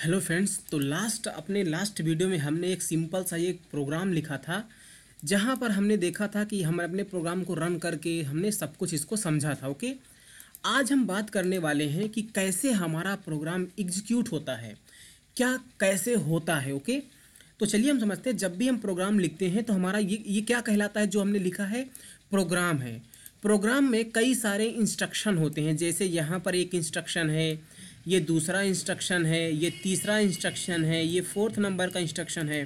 Hello friends. तो अपने last video में हमने एक सिंपल सा एक प्रोग्राम लिखा था, जहां पर हमने देखा था कि हम अपने प्रोग्राम को रन करके हमने सब कुछ इसको समझा था। ओके, आज हम बात करने वाले हैं कि कैसे हमारा प्रोग्राम एग्जीक्यूट होता है, क्या कैसे होता है। ओके, तो चलिए हम समझते हैं। जब भी हम प्रोग्राम लिखते हैं तो हमारा ये क्या कहलाता है, जो हमने लिखा है प्रोग्राम है। प्रोग्राम में कई सारे इंस्ट्रक्शन होते हैं, जैसे यहाँ पर एक इंस्ट्रक्शन है, ये दूसरा इंस्ट्रक्शन है, ये तीसरा इंस्ट्रक्शन है, ये फोर्थ नंबर का इंस्ट्रक्शन है।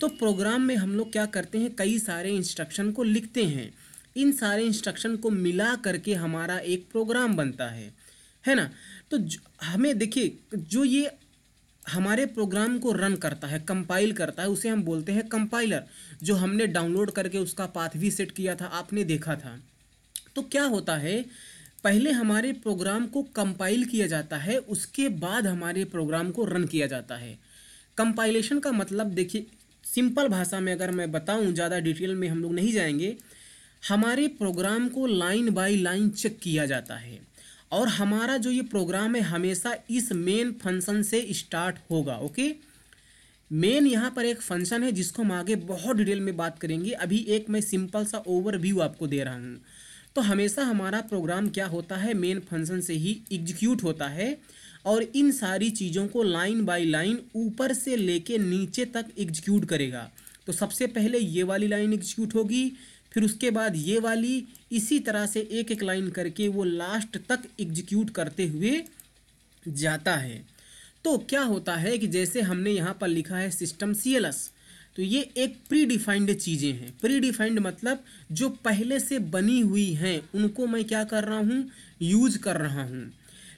तो प्रोग्राम में हम लोग क्या करते हैं, कई सारे इंस्ट्रक्शन को लिखते हैं। इन सारे इंस्ट्रक्शन को मिला करके हमारा एक प्रोग्राम बनता है ना। तो हमें देखिए, जो ये हमारे प्रोग्राम को रन करता है, कंपाइल करता है, उसे हम बोलते हैं कंपाइलर। जो हमने डाउनलोड करके उसका पाथ भी सेट किया था, आपने देखा था। तो क्या होता है, पहले हमारे प्रोग्राम को कंपाइल किया जाता है, उसके बाद हमारे प्रोग्राम को रन किया जाता है। कंपाइलेशन का मतलब देखिए, सिंपल भाषा में अगर मैं बताऊं, ज़्यादा डिटेल में हम लोग नहीं जाएंगे। हमारे प्रोग्राम को लाइन बाय लाइन चेक किया जाता है, और हमारा जो ये प्रोग्राम है हमेशा इस मेन फंक्शन से स्टार्ट होगा। ओके, मेन यहाँ पर एक फंक्शन है जिसको हम आगे बहुत डिटेल में बात करेंगे। अभी एक मैं सिंपल सा ओवरव्यू आपको दे रहा हूँ। तो हमेशा हमारा प्रोग्राम क्या होता है, मेन फंक्शन से ही एग्जीक्यूट होता है, और इन सारी चीज़ों को लाइन बाय लाइन ऊपर से लेके नीचे तक एग्जीक्यूट करेगा। तो सबसे पहले ये वाली लाइन एग्जीक्यूट होगी, फिर उसके बाद ये वाली, इसी तरह से एक एक लाइन करके वो लास्ट तक एग्जीक्यूट करते हुए जाता है। तो क्या होता है कि जैसे हमने यहाँ पर लिखा है सिस्टम सीएलएस, तो ये एक प्री डिफाइंड चीज़ें हैं। प्री डिफाइंड मतलब जो पहले से बनी हुई हैं, उनको मैं क्या कर रहा हूँ, यूज कर रहा हूँ।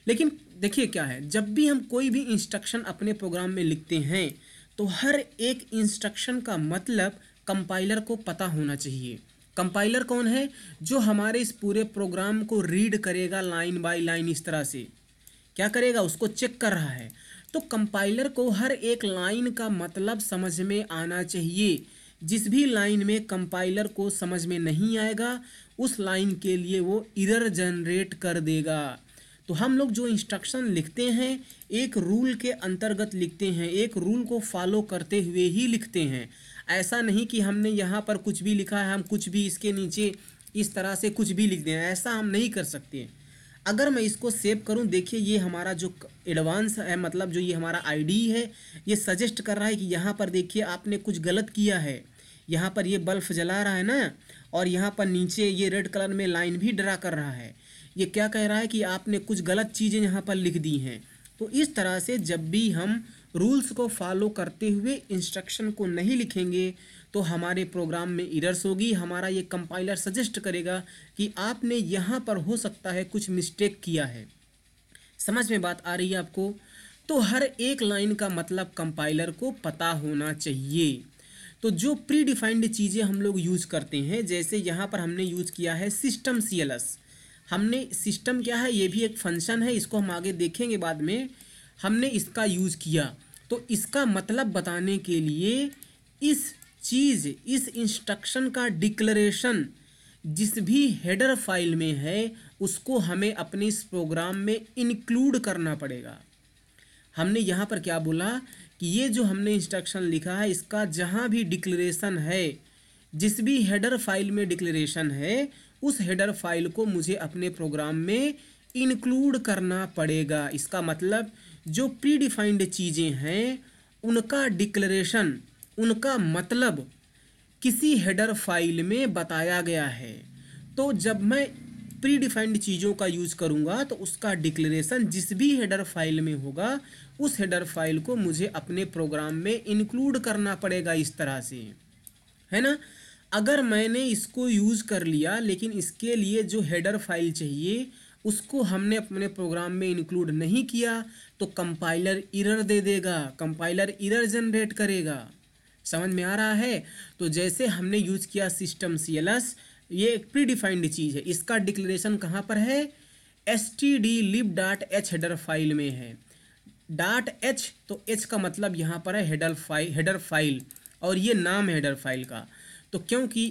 लेकिन देखिए क्या है, जब भी हम कोई भी इंस्ट्रक्शन अपने प्रोग्राम में लिखते हैं, तो हर एक इंस्ट्रक्शन का मतलब कंपाइलर को पता होना चाहिए। कंपाइलर कौन है, जो हमारे इस पूरे प्रोग्राम को रीड करेगा लाइन बाय लाइन, इस तरह से क्या करेगा, उसको चेक कर रहा है। तो कंपाइलर को हर एक लाइन का मतलब समझ में आना चाहिए। जिस भी लाइन में कंपाइलर को समझ में नहीं आएगा, उस लाइन के लिए वो एरर जनरेट कर देगा। तो हम लोग जो इंस्ट्रक्शन लिखते हैं, एक रूल के अंतर्गत लिखते हैं, एक रूल को फॉलो करते हुए ही लिखते हैं। ऐसा नहीं कि हमने यहाँ पर कुछ भी लिखा है, हम कुछ भी इसके नीचे इस तरह से कुछ भी लिख दें, ऐसा हम नहीं कर सकते। अगर मैं इसको सेव करूं, देखिए ये हमारा जो एडवांस है, मतलब जो ये हमारा आईडी है, ये सजेस्ट कर रहा है कि यहाँ पर देखिए आपने कुछ गलत किया है। यहाँ पर ये बल्ब जला रहा है ना, और यहाँ पर नीचे ये रेड कलर में लाइन भी ड्रा कर रहा है। ये क्या कह रहा है कि आपने कुछ गलत चीज़ें यहाँ पर लिख दी हैं। तो इस तरह से जब भी हम रूल्स को फॉलो करते हुए इंस्ट्रक्शन को नहीं लिखेंगे, तो हमारे प्रोग्राम में एरर्स होगी। हमारा ये कंपाइलर सजेस्ट करेगा कि आपने यहाँ पर हो सकता है कुछ मिस्टेक किया है। समझ में बात आ रही है आपको? तो हर एक लाइन का मतलब कंपाइलर को पता होना चाहिए। तो जो प्री डिफाइंड चीज़ें हम लोग यूज़ करते हैं, जैसे यहाँ पर हमने यूज़ किया है सिस्टम सीएलएस। हमने सिस्टम क्या है, ये भी एक फंक्शन है, इसको हम आगे देखेंगे बाद में। हमने इसका यूज़ किया, तो इसका मतलब बताने के लिए इस इंस्ट्रक्शन का डिक्लेरेशन जिस भी हेडर फाइल में है, उसको हमें अपने इस प्रोग्राम में इंक्लूड करना पड़ेगा। हमने यहाँ पर क्या बोला कि ये जो हमने इंस्ट्रक्शन लिखा है, इसका जहाँ भी डिक्लेरेशन है, जिस भी हेडर फाइल में डिक्लेरेशन है, उस हेडर फाइल को मुझे अपने प्रोग्राम में इंक्लूड करना पड़ेगा। इसका मतलब जो प्री डिफाइंड चीज़ें हैं, उनका डिक्लेरेशन, उनका मतलब किसी हेडर फाइल में बताया गया है। तो जब मैं प्री डिफाइंड चीज़ों का यूज़ करूँगा, तो उसका डिक्लेरेशन जिस भी हेडर फाइल में होगा, उस हेडर फाइल को मुझे अपने प्रोग्राम में इंक्लूड करना पड़ेगा, इस तरह से, है ना। अगर मैंने इसको यूज़ कर लिया, लेकिन इसके लिए जो हेडर फाइल चाहिए उसको हमने अपने प्रोग्राम में इंक्लूड नहीं किया, तो कंपाइलर एरर दे देगा, कंपाइलर एरर जनरेट करेगा। समझ में आ रहा है? तो जैसे हमने यूज़ किया सिस्टम सीएलएस, ये एक प्री डिफाइंड चीज़ है। इसका डिक्लेरेशन कहाँ पर है, stdlib.h हेडर फाइल में है। .h, तो h का मतलब यहाँ पर है हेडर फाइल, और ये नाम है हेडर फाइल का। तो क्योंकि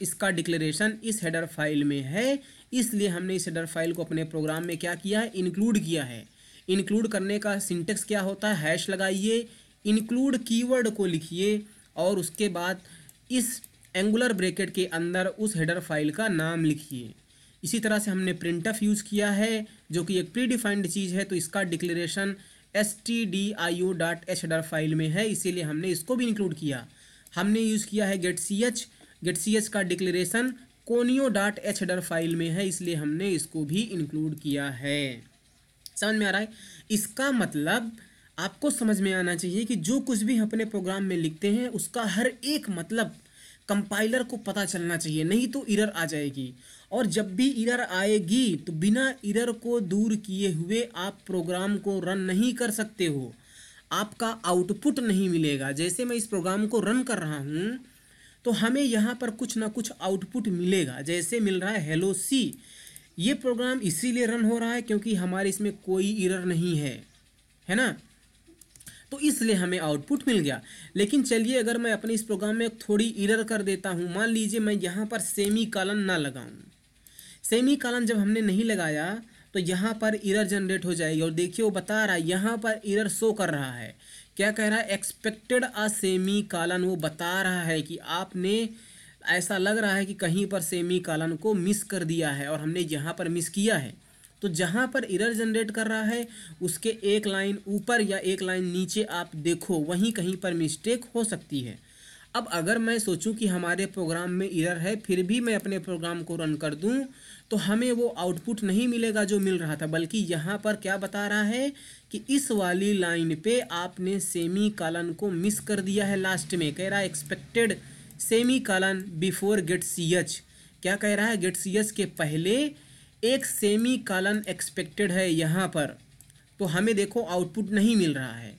इसका डिक्लेरेशन इस हेडर फाइल में है, इसलिए हमने इस हेडर फाइल को अपने प्रोग्राम में क्या किया है, इंक्लूड किया है। इंक्लूड करने का सिंटेक्स क्या होता है, हैश लगाइए, इंक्लूड कीवर्ड को लिखिए और उसके बाद इस एंगुलर ब्रैकेट के अंदर उस हेडर फाइल का नाम लिखिए। इसी तरह से हमने प्रिंटफ यूज़ किया है जो कि एक प्री डिफाइंड चीज़ है, तो इसका डिक्लेरेशन stdio.h हेडर फाइल में है, इसीलिए हमने इसको भी इंक्लूड किया। हमने यूज़ किया है getch का डिक्लेरेशन conio.h हेडर फाइल में है, इसलिए हमने इसको भी इंक्लूड किया है। समझ में आ रहा है? इसका मतलब आपको समझ में आना चाहिए कि जो कुछ भी अपने प्रोग्राम में लिखते हैं उसका हर एक मतलब कंपाइलर को पता चलना चाहिए, नहीं तो एरर आ जाएगी। और जब भी एरर आएगी तो बिना एरर को दूर किए हुए आप प्रोग्राम को रन नहीं कर सकते हो, आपका आउटपुट नहीं मिलेगा। जैसे मैं इस प्रोग्राम को रन कर रहा हूँ तो हमें यहाँ पर कुछ ना कुछ आउटपुट मिलेगा, जैसे मिल रहा है हेलो सी। ये प्रोग्राम इसीलिए रन हो रहा है क्योंकि हमारे इसमें कोई एरर नहीं है ना, तो इसलिए हमें आउटपुट मिल गया। लेकिन चलिए अगर मैं अपने इस प्रोग्राम में थोड़ी एरर कर देता हूँ, मान लीजिए मैं यहाँ पर सेमी कॉलन ना लगाऊँ। सेमी कॉलन जब हमने नहीं लगाया तो यहाँ पर एरर जनरेट हो जाएगी और देखिए वो बता रहा है, यहाँ पर एरर शो कर रहा है। क्या कह रहा है, एक्सपेक्टेड अ सेमी कॉलन। वो बता रहा है कि आपने, ऐसा लग रहा है कि कहीं पर सेमी कॉलन को मिस कर दिया है और हमने यहाँ पर मिस किया है। तो जहाँ पर एरर जनरेट कर रहा है उसके एक लाइन ऊपर या एक लाइन नीचे आप देखो, वहीं कहीं पर मिस्टेक हो सकती है। अब अगर मैं सोचूं कि हमारे प्रोग्राम में एरर है फिर भी मैं अपने प्रोग्राम को रन कर दूं तो हमें वो आउटपुट नहीं मिलेगा जो मिल रहा था, बल्कि यहाँ पर क्या बता रहा है कि इस वाली लाइन पे आपने सेमी कॉलन को मिस कर दिया है। लास्ट में कह रहा है expected semicolon before get ch। क्या कह रहा है, गेट ch के पहले एक सेमी कॉलन एक्सपेक्टेड है यहाँ पर, तो हमें देखो आउटपुट नहीं मिल रहा है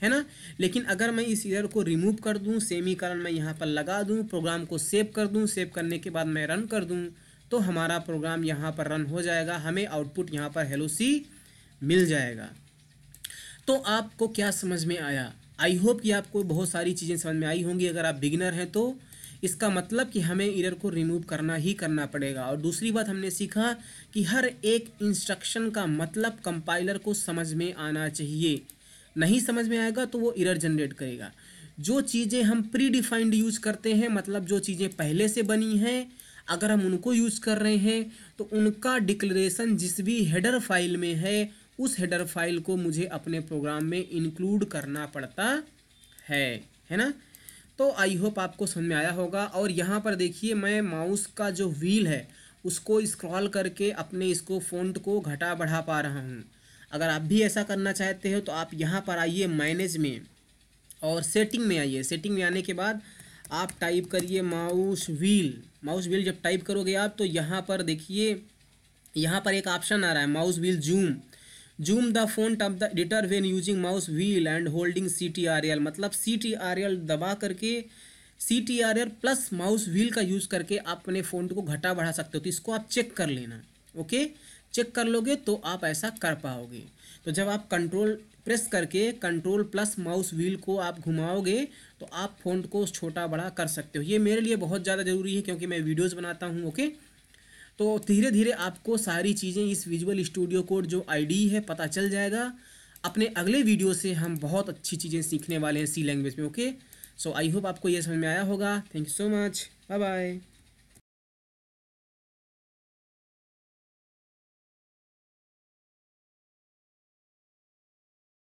ना। लेकिन अगर मैं इस एरर को रिमूव कर दूं, सेमी कॉलन मैं यहाँ पर लगा दूं, प्रोग्राम को सेव कर दूं, सेव करने के बाद मैं रन कर दूं तो हमारा प्रोग्राम यहाँ पर रन हो जाएगा, हमें आउटपुट यहाँ पर हेलो सी मिल जाएगा। तो आपको क्या समझ में आया? आई होप कि आपको बहुत सारी चीज़ें समझ में आई होंगी। अगर आप बिगिनर हैं तो इसका मतलब कि हमें एरर को रिमूव करना ही करना पड़ेगा। और दूसरी बात हमने सीखा कि हर एक इंस्ट्रक्शन का मतलब कंपाइलर को समझ में आना चाहिए, नहीं समझ में आएगा तो वो एरर जनरेट करेगा। जो चीज़ें हम प्री डिफाइंड यूज़ करते हैं, मतलब जो चीज़ें पहले से बनी हैं, अगर हम उनको यूज़ कर रहे हैं तो उनका डिक्लेरेशन जिस भी हेडर फाइल में है उस हेडर फाइल को मुझे अपने प्रोग्राम में इंक्लूड करना पड़ता है ना। तो आई होप आपको समझ में आया होगा। और यहाँ पर देखिए मैं माउस का जो व्हील है उसको स्क्रॉल करके अपने इसको फ़ॉन्ट को घटा बढ़ा पा रहा हूँ। अगर आप भी ऐसा करना चाहते हो तो आप यहाँ पर आइए मैनेज में और सेटिंग में आइए। सेटिंग में आने के बाद आप टाइप करिए माउस व्हील। जब टाइप करोगे आप तो यहाँ पर देखिए, यहाँ पर एक ऑप्शन आ रहा है mouse wheel zoom the font of the editor when using mouse wheel and holding CTRL। मतलब CTRL दबा करके CTRL प्लस माउस व्हील का यूज़ करके आप अपने फ़ॉन्ट को घटा बढ़ा सकते हो। तो इसको आप चेक कर लेना, ओके। चेक कर लोगे तो आप ऐसा कर पाओगे। तो जब आप कंट्रोल प्रेस करके कंट्रोल प्लस माउस व्हील को आप घुमाओगे तो आप फ़ॉन्ट को छोटा बड़ा कर सकते हो। ये मेरे लिए बहुत ज़्यादा ज़रूरी है क्योंकि मैं वीडियोज़ बनाता हूँ, ओके। तो धीरे धीरे आपको सारी चीज़ें इस विजुअल स्टूडियो कोड जो आईडी है पता चल जाएगा। अपने अगले वीडियो से हम बहुत अच्छी चीज़ें सीखने वाले हैं सी लैंग्वेज में, ओके। सो आई होप आपको ये समझ में आया होगा। Thank you so much, bye bye.